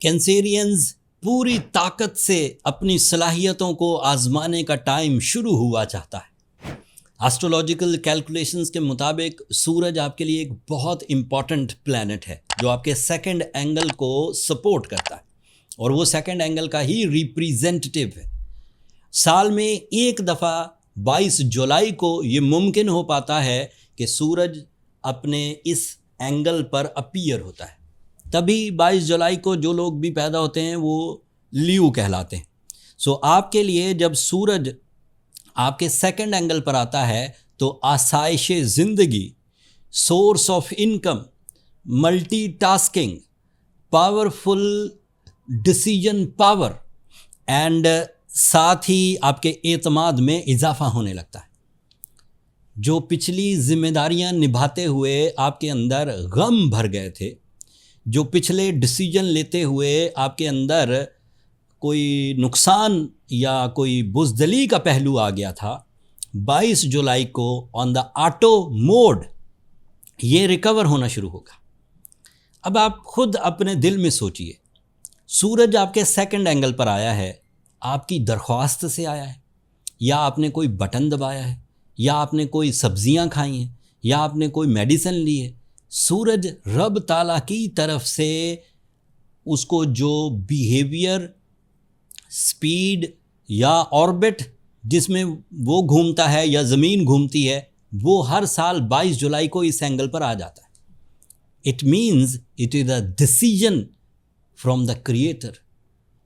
Cancerians पूरी ताकत से अपनी सलाहियतों को आजमाने का टाइम शुरू हुआ चाहता है। एस्ट्रोलॉजिकल कैलकुलेशंस के मुताबिक सूरज आपके लिए एक बहुत इम्पॉर्टेंट प्लैनेट है जो आपके सेकंड एंगल को सपोर्ट करता है और वो सेकंड एंगल का ही रिप्रेजेंटेटिव है। साल में एक दफ़ा 22 जुलाई को ये मुमकिन हो पाता है कि सूरज अपने इस एंगल पर अपीयर होता है। तभी 22 जुलाई को जो लोग भी पैदा होते हैं वो लियो कहलाते हैं। सो आपके लिए जब सूरज आपके सेकंड एंगल पर आता है तो आसाइश ज़िंदगी, source of income, multitasking, powerful decision power and साथ ही आपके एतमाद में इजाफा होने लगता है। जो पिछली जिम्मेदारियां निभाते हुए आपके अंदर गम भर गए थे, जो पिछले डिसीजन लेते हुए आपके अंदर कोई नुकसान या कोई बुज़दिली का पहलू आ गया था, 22 जुलाई को ऑन द ऑटो मोड ये रिकवर होना शुरू होगा। अब आप खुद अपने दिल में सोचिए, सूरज आपके सेकंड एंगल पर आया है, आपकी दरख्वास्त से आया है, या आपने कोई बटन दबाया है, या आपने कोई सब्जियां खाई हैं, या आपने कोई मेडिसिन ली है। सूरज रब ताला की तरफ से उसको जो बिहेवियर, स्पीड या ऑर्बिट जिसमें वो घूमता है या ज़मीन घूमती है, वो हर साल 22 जुलाई को इस एंगल पर आ जाता है। It means it is a decision from the creator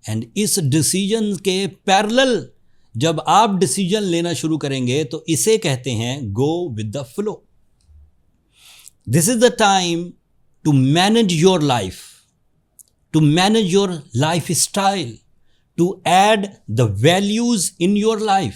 and इस डिसीजन के पैरेलल जब आप डिसीजन लेना शुरू करेंगे तो इसे कहते हैं go with the flow. This is the time to manage your life, to manage your life style, to add the values in your life,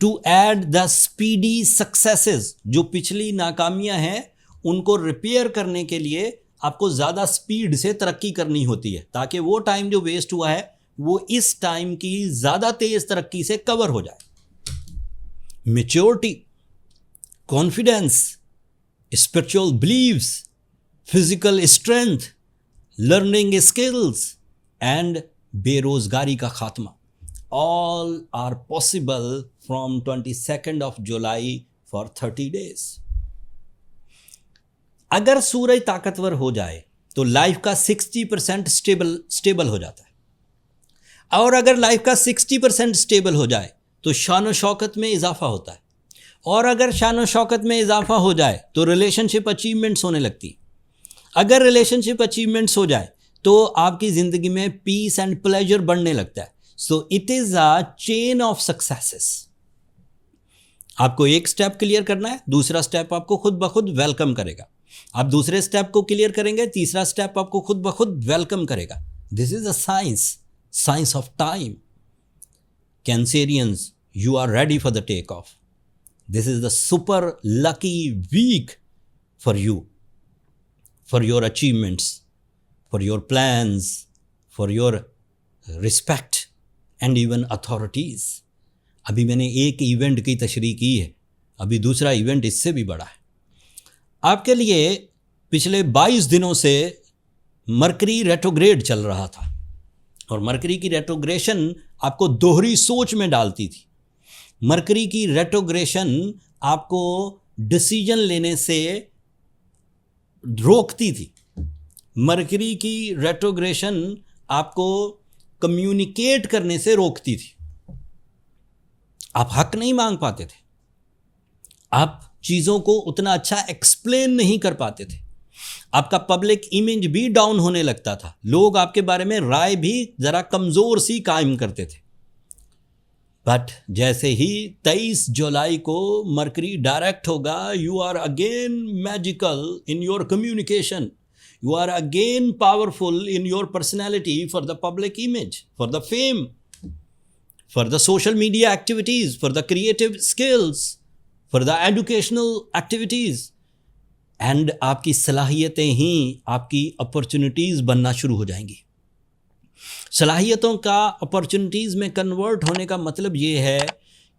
to add the speedy successes. जो पिछली नाकामियां हैं उनको रिपेयर करने के लिए आपको ज़्यादा स्पीड से तरक्की करनी होती है ताकि वो टाइम जो वेस्ट हुआ है वो इस टाइम की ज़्यादा तेज़ तरक्की से कवर हो जाए। Maturity, confidence, spiritual believes, physical strength, learning skills and बेरोज़गारी का खात्मा, all are possible from 22 of July for 30 days। अगर सूरज ताकतवर हो जाए तो लाइफ का 60% स्टेबल हो जाता है, और अगर लाइफ का 60% स्टेबल हो जाए तो शान शौकत में इजाफा होता है, और अगर शान शौकत में इजाफा हो जाए तो रिलेशनशिप अचीवमेंट्स होने लगती है। अगर रिलेशनशिप अचीवमेंट्स हो जाए तो आपकी ज़िंदगी में पीस एंड प्लेजर बढ़ने लगता है। So it is a chain of successes. आपको एक स्टेप क्लियर करना है, दूसरा स्टेप आपको खुद ब खुद वेलकम करेगा। आप दूसरे स्टेप को क्लियर करेंगे, तीसरा स्टेप आपको खुद ब खुद वेलकम करेगा। This is a science of time. Cancerians, you are ready for the take off. This is the super lucky week for you, for your achievements, for your plans, for your respect and even authorities. अभी मैंने एक event की तशरीह की है, अभी दूसरा event इससे भी बड़ा है। आपके लिए पिछले 22 दिनों से मरकरी रेट्रोग्रेड चल रहा था और मरकरी की रेट्रोग्रेशन आपको दोहरी सोच में डालती थी। मरकरी की रेट्रोग्रेशन आपको डिसीजन लेने से रोकती थी। मरकरी की रेट्रोग्रेशन आपको कम्युनिकेट करने से रोकती थी। आप हक नहीं मांग पाते थे, आप चीज़ों को उतना अच्छा एक्सप्लेन नहीं कर पाते थे, आपका पब्लिक इमेज भी डाउन होने लगता था, लोग आपके बारे में राय भी ज़रा कमज़ोर सी कायम करते थे। बट जैसे ही 23 जुलाई को मरकरी डायरेक्ट होगा, you are again magical in your communication, you are again powerful in your personality for the public image, for the fame, for the social media activities, for the creative skills, for the educational activities and आपकी सलाहियतें ही आपकी opportunities बनना शुरू हो जाएंगी। सलाहियतों का opportunities में convert होने का मतलब ये है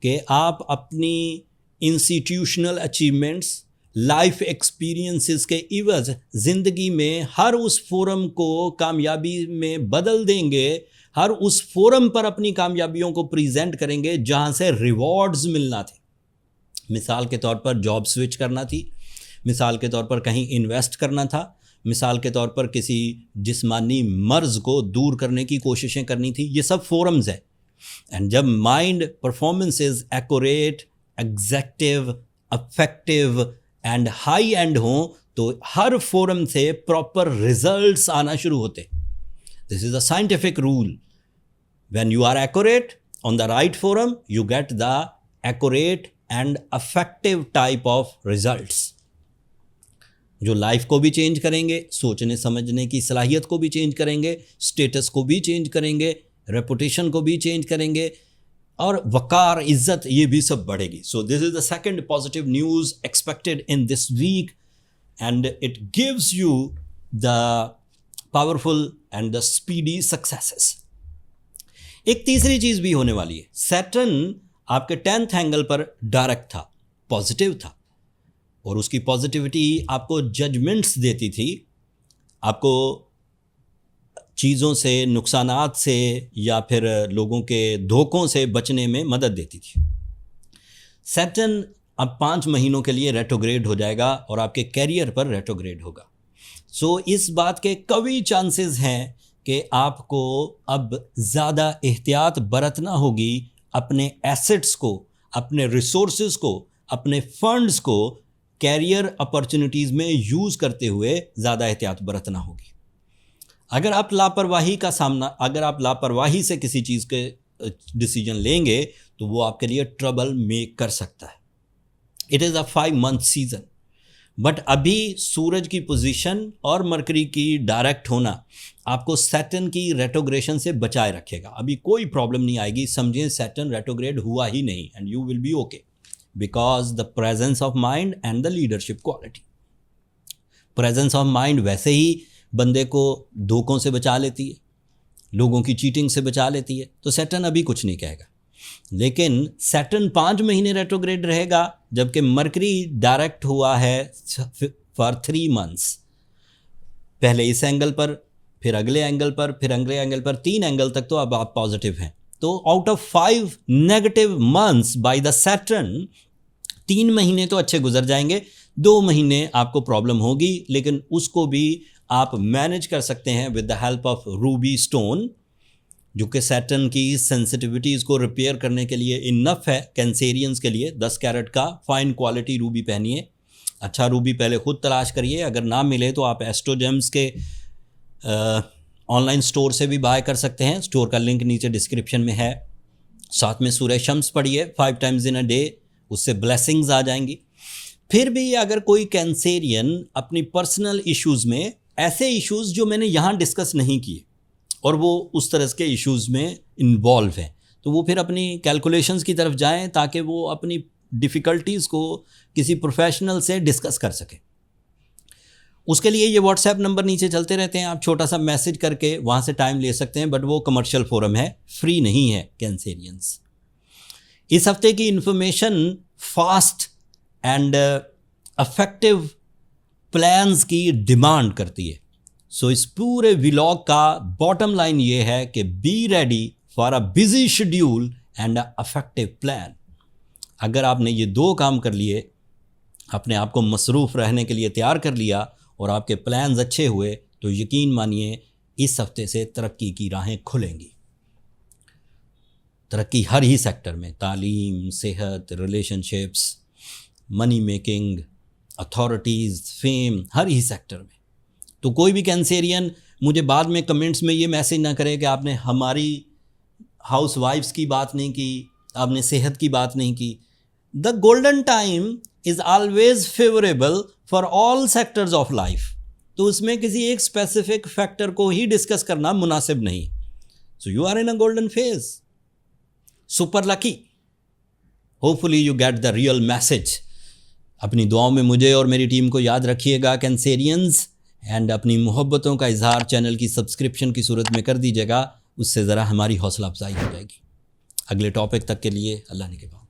कि आप अपनी इंस्टीट्यूशनल अचीवमेंट्स, लाइफ एक्सपीरियंसेस के इवज ज़िंदगी में हर उस फोरम को कामयाबी में बदल देंगे, हर उस फोरम पर अपनी कामयाबियों को प्रेजेंट करेंगे जहां से रिवॉर्ड्स मिलना थे। मिसाल के तौर पर जॉब स्विच करना थी, मिसाल के तौर पर कहीं इन्वेस्ट करना था, मिसाल के तौर पर किसी जिस्मानी मर्ज को दूर करने की कोशिशें करनी थी। ये सब फोरम्स है। एंड जब mind performance is accurate, exactive, affective and high end हो तो हर फोरम से प्रॉपर रिजल्ट्स आना शुरू होते। This is a scientific rule. When you are accurate on the right forum you get the accurate and affective type of results, जो life को भी चेंज करेंगे, सोचने समझने की सलाहियत को भी चेंज करेंगे, स्टेटस को भी चेंज करेंगे, रेपुटेशन को भी चेंज करेंगे और वकार, इज्जत, ये भी सब बढ़ेगी। So this is the second positive news expected in this week and it gives you the powerful and the speedy successes. एक तीसरी चीज़ भी होने वाली है। सैटर्न आपके 10th एंगल पर डायरेक्ट था, पॉजिटिव था, और उसकी पॉजिटिविटी आपको जजमेंट्स देती थी, आपको चीज़ों से, नुकसानात से या फिर लोगों के धोखों से बचने में मदद देती थी। सैटर्न अब 5 महीनों के लिए रेट्रोग्रेड हो जाएगा और आपके कैरियर पर रेट्रोग्रेड होगा। सो इस बात के कई चांसेस हैं कि आपको अब ज़्यादा एहतियात बरतना होगी, अपने एसेट्स को, अपने रिसोर्सेज को, अपने फंड्स को कैरियर अपॉर्चुनिटीज़ में यूज़ करते हुए ज़्यादा एहतियात बरतना होगी। अगर आप लापरवाही से किसी चीज़ के डिसीजन लेंगे तो वो आपके लिए ट्रबल मेक कर सकता है। It is a 5 month season, but अभी सूरज की पोजीशन और मरकरी की डायरेक्ट होना आपको सैटर्न की रेट्रोग्रेशन से बचाए रखेगा। अभी कोई प्रॉब्लम नहीं आएगी, समझें सैटर्न रेट्रोग्रेड हुआ ही नहीं and you will be okay because the presence of mind and the leadership quality. Presence of mind वैसे ही बंदे को धोखों से बचा लेती है, लोगों की चीटिंग से बचा लेती है, तो सैटर्न अभी कुछ नहीं कहेगा। लेकिन सैटर्न 5 महीने रेट्रोग्रेड रहेगा, जबकि मरकरी डायरेक्ट हुआ है फॉर 3 months। पहले इस एंगल पर, फिर अगले एंगल पर, फिर अगले एंगल पर, 3 एंगल तक तो अब आप पॉजिटिव हैं। तो out of 5 negative months by the Saturn 3 महीने तो अच्छे गुजर जाएंगे, 2 महीने आपको प्रॉब्लम होगी, लेकिन उसको भी आप मैनेज कर सकते हैं with the help of Ruby stone, जो कि सैटर्न की सेंसिटिविटीज़ को रिपेयर करने के लिए इनफ है। कैंसेरियंस के लिए 10 कैरेट का फाइन क्वालिटी रूबी पहनिए। अच्छा रूबी पहले खुद तलाश करिए, अगर ना मिले तो आप एस्ट्रोजेम्स के ऑनलाइन स्टोर से भी बाय कर सकते हैं। स्टोर का लिंक नीचे डिस्क्रिप्शन में है। साथ में सूरह शम्स पढ़िए 5 times इन अ डे, उससे ब्लेसिंग्स आ जाएंगी। फिर भी अगर कोई कैंसेरियन अपनी पर्सनल इश्यूज़ में, ऐसे इश्यूज़ जो मैंने यहाँ डिस्कस नहीं किए और वो उस तरह के इश्यूज़ में इन्वॉल्व हैं, तो वो फिर अपनी कैलकुलेशंस की तरफ जाएं ताकि वो अपनी डिफ़िकल्टीज़ को किसी प्रोफेशनल से डिस्कस कर सकें। उसके लिए ये व्हाट्सएप नंबर नीचे चलते रहते हैं, आप छोटा सा मैसेज करके वहाँ से टाइम ले सकते हैं, बट वो कमर्शियल फोरम है, फ्री नहीं है कैंसेरियंस। इस हफ्ते की information fast and affective plans की डिमांड करती है। सो इस पूरे व्लॉग का बॉटम लाइन ये है कि be ready for a busy schedule and a affective plan. अगर आपने ये 2 काम कर लिए, अपने आप को मसरूफ़ रहने के लिए तैयार कर लिया और आपके प्लान्स अच्छे हुए, तो यकीन मानिए इस हफ्ते से तरक्की की राहें खुलेंगी। तरक्की हर ही सेक्टर में, तालीम, सेहत, relationships, money making, authorities, fame, हर ही सेक्टर में। तो कोई भी कैंसेरियन मुझे बाद में कमेंट्स में ये मैसेज ना करे कि आपने हमारी हाउस वाइफ्स की बात नहीं की, आपने सेहत की बात नहीं की। The golden time is always favourable for all sectors of life. तो उसमें किसी एक स्पेसिफिक फैक्टर को ही डिस्कस करना मुनासिब नहीं। So you are in a golden phase, super lucky. Hopefully you get the real message. अपनी दुआओं में मुझे और मेरी टीम को याद रखिएगा कैंसेरियंस, एंड अपनी मोहब्बतों का इजहार चैनल की सब्सक्रिप्शन की सूरत में कर दीजिएगा, उससे ज़रा हमारी हौसला अफजाई हो जाएगी। अगले टॉपिक तक के लिए अल्लाह ने के बाद।